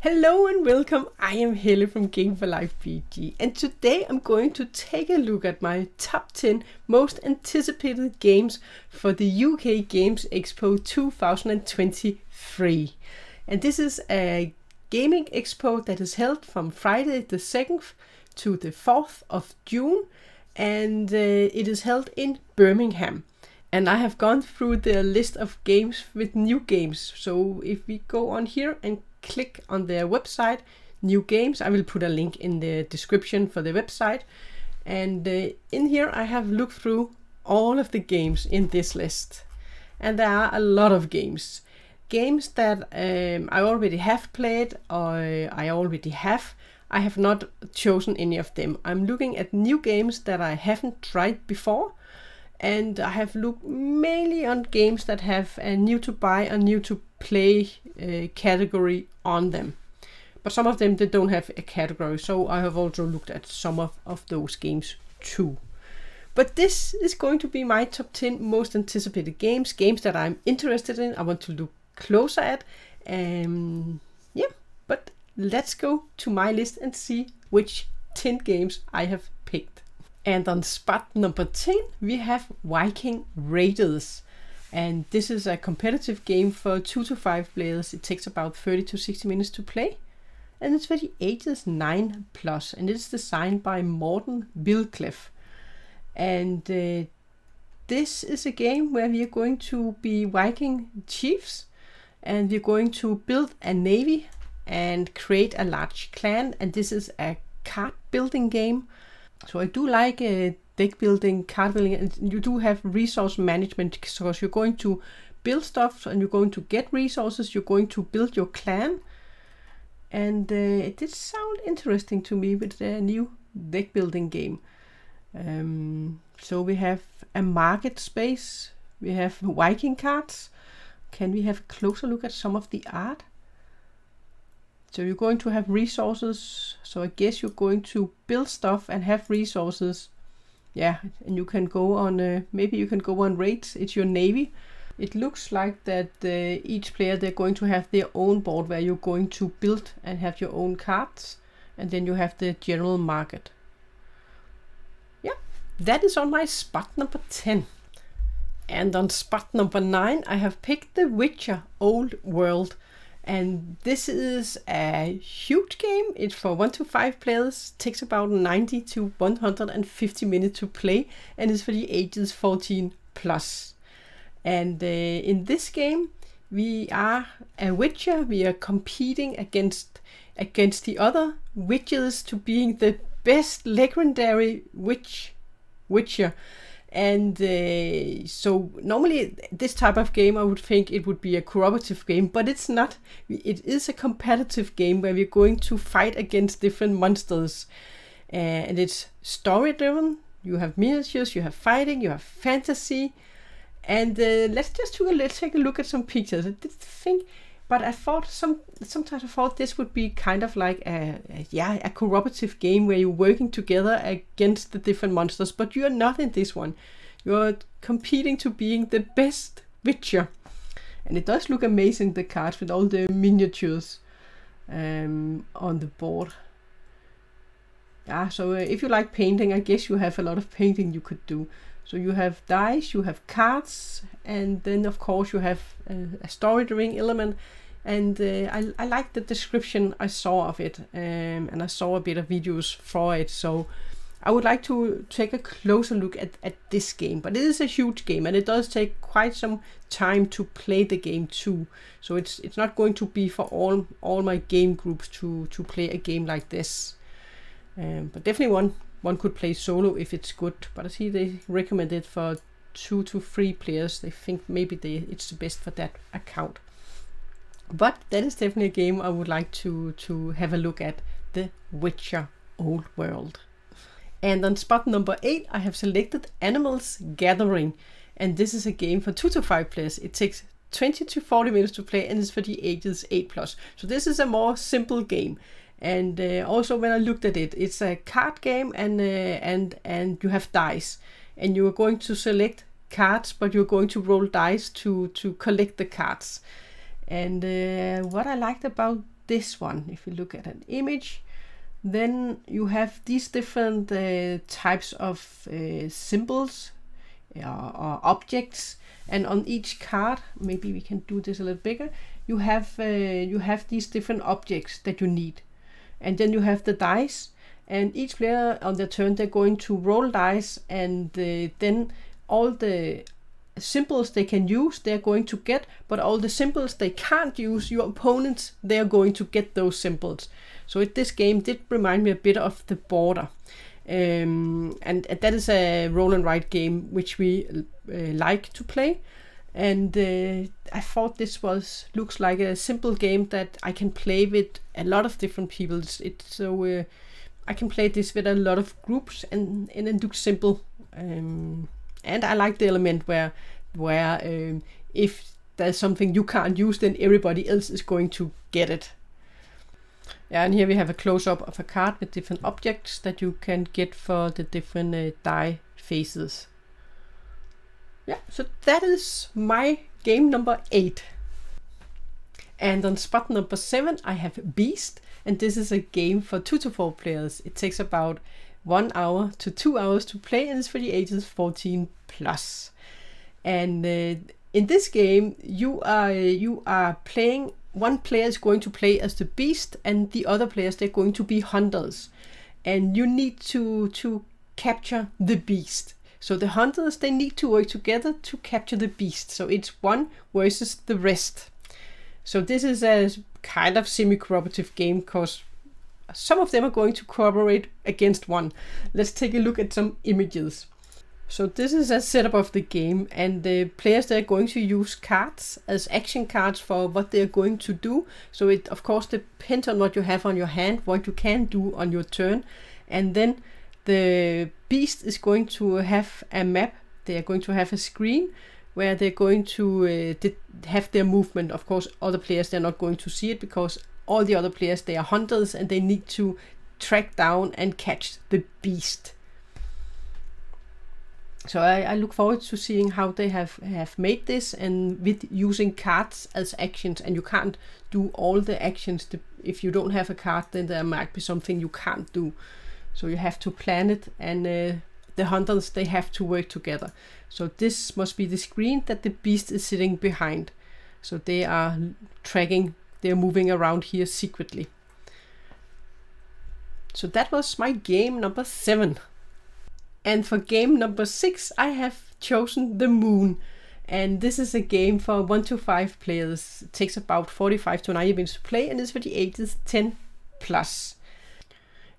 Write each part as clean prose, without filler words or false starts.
Hello and welcome, I am Helle from Game for Life BG, and today I'm going to take a look at my top 10 most anticipated games for the UK Games Expo 2023. And this is a gaming expo that is held from Friday the 2nd to the 4th of June, and it is held in Birmingham. And I have gone through the list of games with new games, so if we go on here and click on their website, new games. I will put a link in the description for the website. And in here I have looked through all of the games in this list. And there are a lot of games. Games that I already have played or I already have. I have not chosen any of them. I'm looking at new games that I haven't tried before. And I have looked mainly on games that have a new to buy or new to play category on them. But some of them, they don't have a category, so I have also looked at some of those games too. But this is going to be my top 10 most anticipated games that I'm interested in, I want to look closer at. But let's go to my list and see which 10 games I have picked. And on spot number 10, we have Viking Raiders. And this is a competitive game for 2 to 5 players. It takes about 30 to 60 minutes to play. And it's for the ages 9 plus. And it's designed by Morten Bilclef. And this is a game where we are going to be Viking chiefs. And we're going to build a navy and create a large clan. And this is a card building game. So I do like deck building, card building, and you do have resource management because you're going to build stuff and you're going to get resources, you're going to build your clan. And it did sound interesting to me with the new deck building game. So we have a market space, we have Viking cards. Can we have a closer look at some of the art? So you're going to have resources, so I guess you're going to build stuff and have resources. Yeah, and you can go on, maybe you can go on raids, it's your navy. It looks like that each player, they're going to have their own board where you're going to build and have your own cards. And then you have the general market. Yeah, that is on my spot number 10. And on spot number 9, I have picked The Witcher Old World. And this is a huge game. It's for 1 to 5 players. Takes about 90 to 150 minutes to play. And it's for the ages 14 plus. And in this game, we are a witcher. We are competing against the other witches to being the best legendary witcher. And so normally this type of game, I would think it would be a cooperative game, but it's not. It is a competitive game where we're going to fight against different monsters. And it's story driven. You have miniatures, you have fighting, you have fantasy. And let's take a look at some pictures. I did think, but I thought sometimes I thought this would be kind of like a cooperative game where you're working together against the different monsters, but you're not in this one. You're competing to being the best witcher. And it does look amazing, the cards with all the miniatures on the board. Yeah, so if you like painting, I guess you have a lot of painting you could do. So you have dice, you have cards, and then of course you have a story-driven element. And I like the description I saw of it, and I saw a bit of videos for it. So I would like to take a closer look at this game. But it is a huge game, and it does take quite some time to play the game too. So it's not going to be for all my game groups to play a game like this. But definitely one could play solo if it's good. But I see they recommend it for 2 to 3 players. They think maybe it's the best for that account. But that is definitely a game I would like to have a look at, The Witcher Old World. And on spot number 8, I have selected Animals Gathering. And this is a game for 2 to 5 players. It takes 20 to 40 minutes to play and it's for the ages 8 plus. So this is a more simple game. And also when I looked at it, it's a card game and you have dice. And you are going to select cards, but you're going to roll dice to collect the cards. And what I liked about this one, if you look at an image, then you have these different types of symbols or objects, and on each card, maybe we can do this a little bigger, you have these different objects that you need, and then you have the dice, and each player on their turn they're going to roll dice, and then all the symbols they can use they're going to get, but all the symbols they can't use, your opponents, they're going to get those symbols. So this game did remind me a bit of the Border, and that is a roll and write game which we like to play, and I thought this looks like a simple game that I can play with a lot of different people. I can play this with a lot of groups, and it looks simple, and I like the element where if there's something you can't use, then everybody else is going to get it. Yeah, and here we have a close-up of a card with different objects that you can get for the different die faces. Yeah, so that is my game number 8. And on spot number 7, I have Beast, and this is a game for 2 to 4 players. It takes about 1 hour to 2 hours to play, and it's for the ages 14 plus. And in this game, you are playing. One player is going to play as the beast, and the other players, they're going to be hunters, and you need to capture the beast. So the hunters, they need to work together to capture the beast. So it's one versus the rest. So this is a kind of semi-cooperative game, because some of them are going to cooperate against one. Let's take a look at some images. So this is a setup of the game, and the players, they're going to use cards as action cards for what they're going to do. So it of course depends on what you have on your hand, what you can do on your turn. And then the beast is going to have a map. They are going to have a screen where they're going to have their movement. Of course, other players, they're not going to see it, because all the other players, they are hunters, and they need to track down and catch the beast. So I look forward to seeing how they have made this, and with using cards as actions, and you can't do all the actions. If you don't have a card, then there might be something you can't do. So you have to plan it, and the hunters, they have to work together. So this must be the screen that the beast is sitting behind. So they are tracking, they're moving around here secretly. So that was my game number 7. And for game number 6, I have chosen The Moon. And this is a game for 1 to 5 players. It takes about 45 to 90 minutes to play, and it's for the ages 10 plus.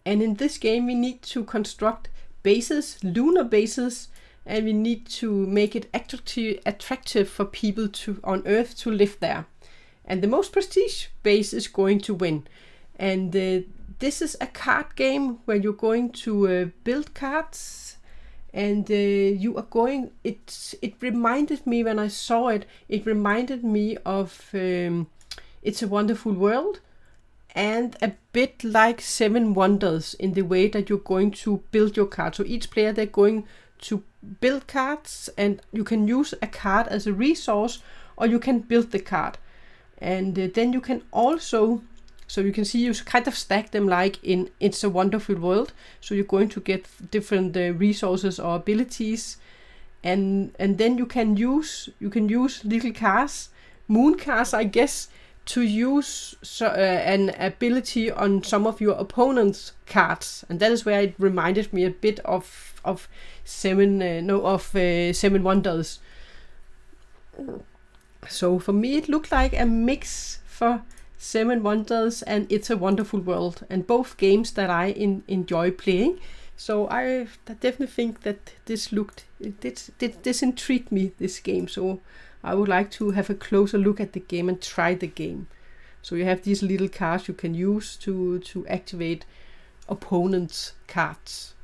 And in this game, we need to construct bases, lunar bases, and we need to make it attractive for people on Earth to live there. And the most prestige base is going to win. And this is a card game where you're going to build cards, and you are going. It reminded me, when I saw it, it reminded me of It's a Wonderful World, and a bit like 7 Wonders in the way that you're going to build your card. So each player, they're going to build cards, and you can use a card as a resource, or you can build the card. And then you can also, so you can see you kind of stack them like in It's a Wonderful World. So you're going to get different resources or abilities, and then you can use little cards, moon cards, I guess, to use an ability on some of your opponent's cards. And that is where it reminded me a bit of 7 Wonders. So for me, it looked like a mix for 7 Wonders and It's a Wonderful World, and both games that I enjoy playing. So I definitely think that this intrigued me, this game. So I would like to have a closer look at the game and try the game. So you have these little cards you can use to activate opponents' cards.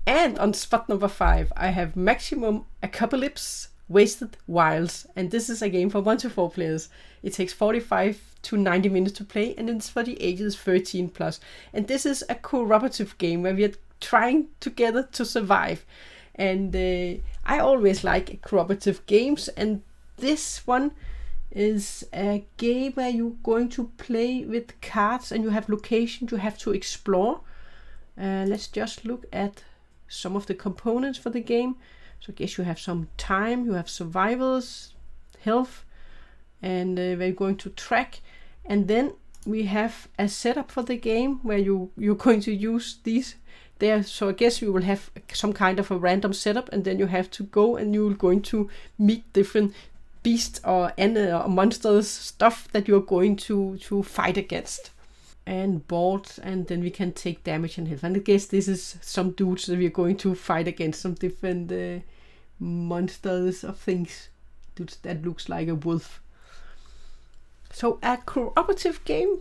And on spot number 5, I have Maximum Apocalypse Wasted Wilds, and this is a game for 1 to 4 players. It takes 45 to 90 minutes to play, and it's for the ages 13 plus. And this is a cooperative game where we are trying together to survive. And I always like cooperative games, and this one is a game where you're going to play with cards and you have locations you have to explore. Let's just look at some of the components for the game. So I guess you have some time, you have survivals, health, and we're going to track. And then we have a setup for the game where you're going to use these there. So I guess you will have some kind of a random setup, and then you have to go and you're going to meet different beasts or monsters, stuff that you're going to fight against. And boards, and then we can take damage and health. And I guess this is some dudes that we're going to fight against, some different monsters or things. Dudes that looks like a wolf. So a cooperative game,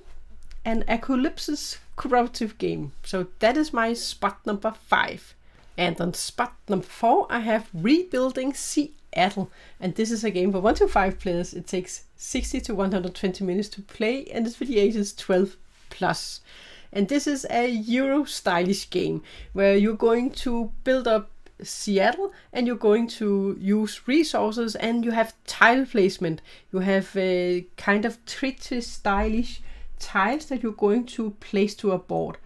an apocalypse cooperative game. So that is my spot number 5. And on spot number 4 I have Rebuilding Seattle. And this is a game for 1 to 5 players. It takes 60 to 120 minutes to play, and it's for the ages 12 plus. And this is a Euro stylish game where you're going to build up Seattle and you're going to use resources, and you have tile placement. You have a kind of tricky stylish tiles that you're going to place to a board.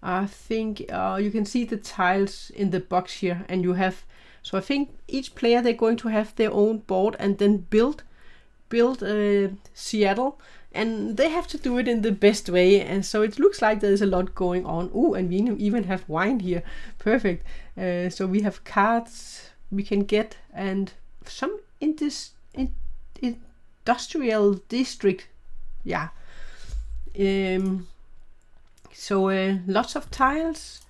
I think you can see the tiles in the box here, and you have, so I think each player, they're going to have their own board and then build Seattle, and they have to do it in the best way. And so it looks like there's a lot going on. Oh, and we even have wine here. Perfect. So we have cards we can get, and some in this industrial district. Yeah. So lots of tiles,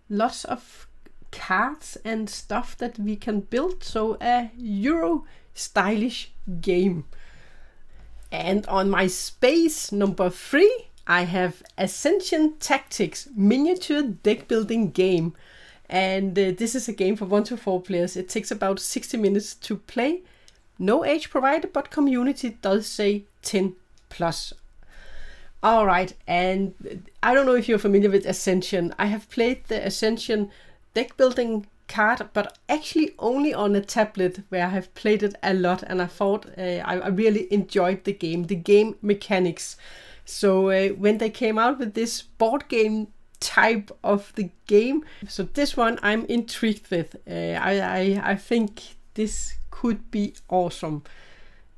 lots of cards and stuff that we can build. So a Euro stylish game. And on my space number 3, I have Ascension Tactics, miniature deck building game. And this is a game for 1 to 4 players. It takes about 60 minutes to play. No age provided, but community does say 10 plus. Alright, and I don't know if you're familiar with Ascension. I have played the Ascension deck building card, but actually only on a tablet, where I have played it a lot, and I thought I really enjoyed the game mechanics. So when they came out with this board game type of the game, so this one I'm intrigued with. I think this could be awesome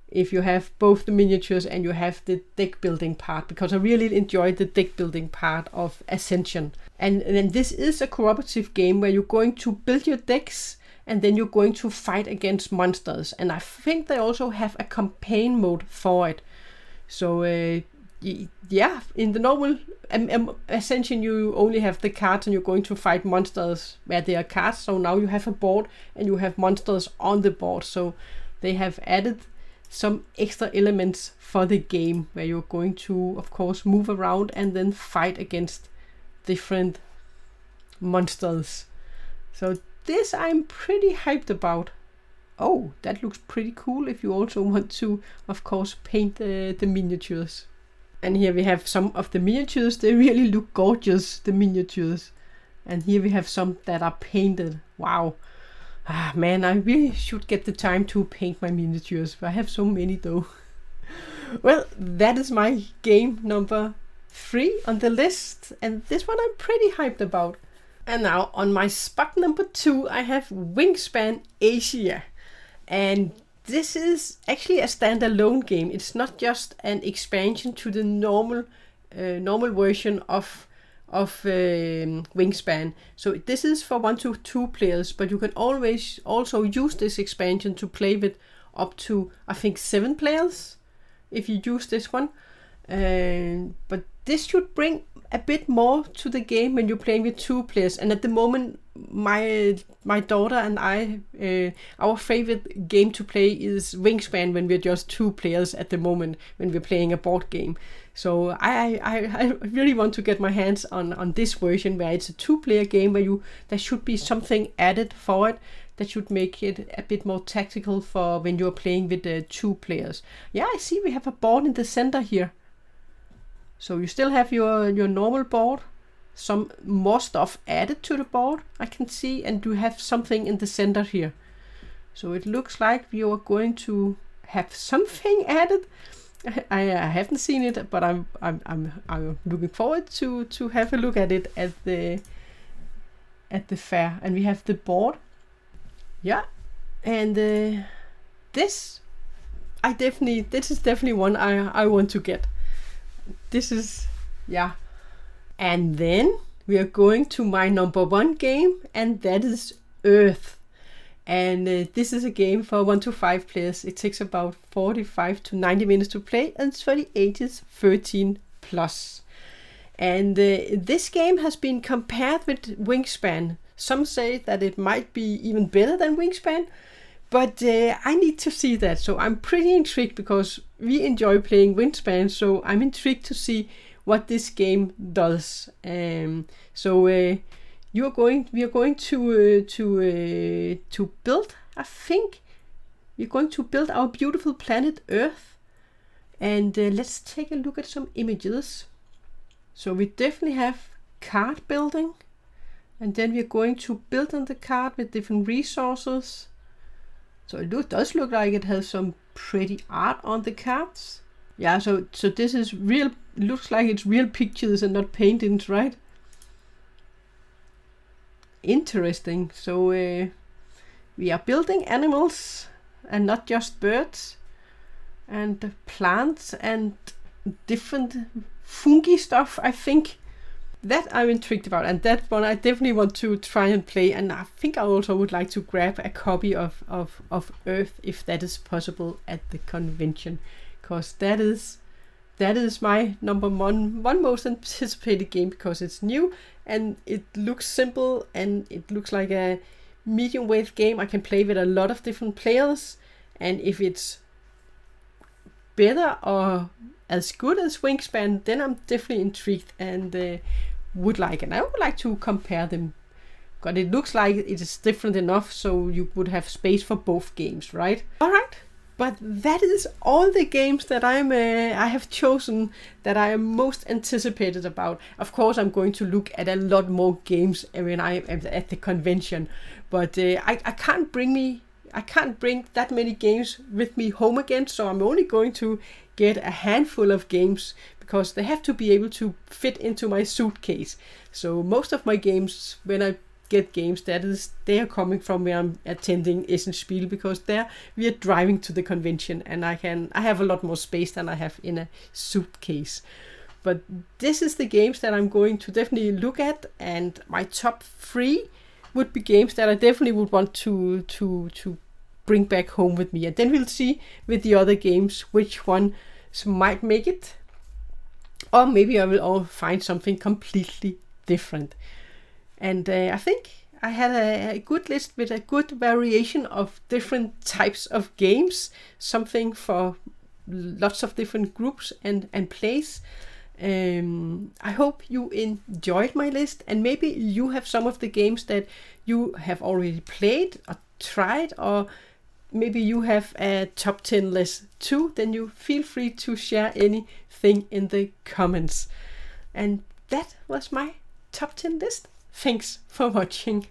if you have both the miniatures and you have the deck building part, because I really enjoyed the deck building part of Ascension. And then this is a cooperative game where you're going to build your decks, and then you're going to fight against monsters. And I think they also have a campaign mode for it. So yeah, in the normal Ascension you only have the cards and you're going to fight monsters where there are cards. So now you have a board and you have monsters on the board. So they have added some extra elements for the game where you're going to, of course, move around and then fight against different monsters. So this I'm pretty hyped about. Oh, that looks pretty cool if you also want to, of course, paint the miniatures. And here we have some of the miniatures. They really look gorgeous, the miniatures. And here we have some that are painted. Wow. Ah, man, I really should get the time to paint my miniatures. I have so many though. Well, that is my game number 3 on the list. And this one I'm pretty hyped about. And now on my spot number 2, I have Wingspan Asia. And this is actually a standalone game. It's not just an expansion to the normal version of Wingspan. So this is for 1 to 2 players, but you can always also use this expansion to play with up to, I think, 7 players if you use this one. But this should bring a bit more to the game when you're playing with 2 players. And at the moment, my daughter and I, our favorite game to play is Wingspan when we're just 2 players at the moment when we're playing a board game. So I really want to get my hands on this version where it's a 2-player game where there should be something added for it that should make it a bit more tactical for when you're playing with 2 players. Yeah, I see we have a board in the center here. So you still have your normal board, some more stuff added to the board, I can see, and you have something in the center here. So it looks like we are going to have something added. I haven't seen it, but I'm looking forward to have a look at it at the fair. And we have the board. Yeah, and this is definitely one I want to get. This is, yeah. And then we are going to my number 1 game, and that is Earth. And this is a game for 1 to 5 players. It takes about 45 to 90 minutes to play, and it's for the ages 13 plus. And this game has been compared with Wingspan. Some say that it might be even better than Wingspan, but I need to see that. So I'm pretty intrigued because we enjoy playing Wingspan, so I'm intrigued to see what this game does. We are going to build, I think we're going to build our beautiful planet Earth. And let's take a look at some images. So we definitely have card building, and then we're going to build on the card with different resources. So it does look like it has some pretty art on the cards. Yeah, so this is real, looks like it's real pictures and not paintings, right? Interesting. So we are building animals and not just birds, and plants and different fungi stuff, I think. That I'm intrigued about, and that one I definitely want to try and play. And I think I also would like to grab a copy of Earth, if that is possible, at the convention, because that is my number one most anticipated game, because it's new and it looks simple and it looks like a medium weight game I can play with a lot of different players. And if it's better or as good as Wingspan, then I'm definitely intrigued and I would like to compare them. But it looks like it is different enough so you would have space for both games, right? Alright, but that is all the games that I have chosen that I am most anticipated about. Of course, I'm going to look at a lot more games when I am at the convention, but I can't bring that many games with me home again, so I'm only going to get a handful of games because they have to be able to fit into my suitcase. So most of my games, when I get games, they are coming from where I'm attending Essenspiel, because we are driving to the convention and I have a lot more space than I have in a suitcase. But this is the games that I'm going to definitely look at, and my top 3 would be games that I definitely would want to bring back home with me, and then we'll see with the other games which one might make it, or maybe I will all find something completely different. And I think I had a good list with a good variation of different types of games, something for lots of different groups and plays. I hope you enjoyed my list, and maybe you have some of the games that you have already played or tried, or maybe you have a top 10 list too. Then you feel free to share anything in the comments. And that was my top 10 list. Thanks for watching.